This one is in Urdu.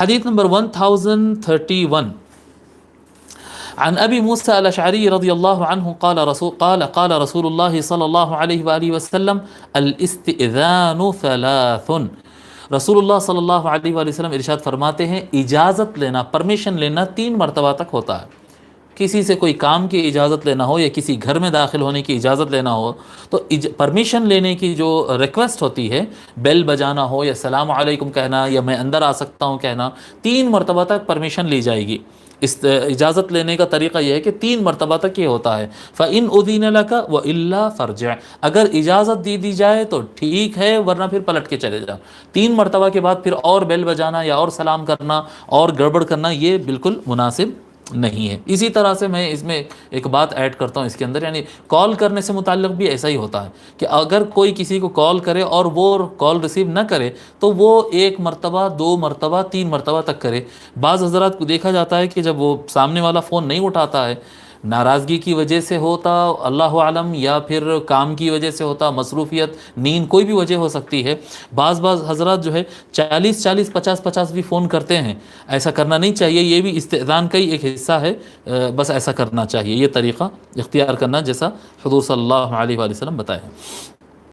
حدیث نمبر 1031 عن ابی موسیٰ الاشعری رضی اللہ عنہ قال رسول اللہ صلی اللہ علیہ وآلہ وسلم الاستئذان ثلاث. رسول اللہ صلی اللہ علیہ وآلہ وسلم ارشاد فرماتے ہیں اجازت لینا، پرمیشن لینا 3 مرتبہ تک ہوتا ہے. کسی سے کوئی کام کی اجازت لینا ہو یا کسی گھر میں داخل ہونے کی اجازت لینا ہو تو پرمیشن لینے کی جو ریکویسٹ ہوتی ہے، بیل بجانا ہو یا السلام علیکم کہنا یا میں اندر آ سکتا ہوں کہنا، 3 مرتبہ تک پرمیشن لی جائے گی. اس اجازت لینے کا طریقہ یہ ہے کہ 3 مرتبہ تک یہ ہوتا ہے. فَإِنْ أُذِنَ لَكَ وَإِلَّا فَارْجِعْ، اگر اجازت دی جائے تو ٹھیک ہے، ورنہ پھر پلٹ کے چلے جا. 3 مرتبہ کے بعد پھر اور بیل بجانا یا اور سلام کرنا اور گڑبڑ کرنا یہ بالکل مناسب نہیں ہے. اسی طرح سے میں اس میں ایک بات ایڈ کرتا ہوں اس کے اندر، یعنی کال کرنے سے متعلق بھی ایسا ہی ہوتا ہے کہ اگر کوئی کسی کو کال کرے اور وہ کال ریسیو نہ کرے تو وہ 1 مرتبہ 2 مرتبہ 3 مرتبہ تک کرے. بعض حضرات کو دیکھا جاتا ہے کہ جب وہ سامنے والا فون نہیں اٹھاتا ہے، ناراضگی کی وجہ سے ہوتا اللہ عالم یا پھر کام کی وجہ سے ہوتا، مصروفیت، نیند، کوئی بھی وجہ ہو سکتی ہے. بعض حضرات جو ہے 40 50 بھی فون کرتے ہیں. ایسا کرنا نہیں چاہیے، یہ بھی استئذان کا ہی ایک حصہ ہے. بس ایسا کرنا چاہیے، یہ طریقہ اختیار کرنا جیسا حضور صلی اللہ علیہ وآلہ وسلم بتایا ہے.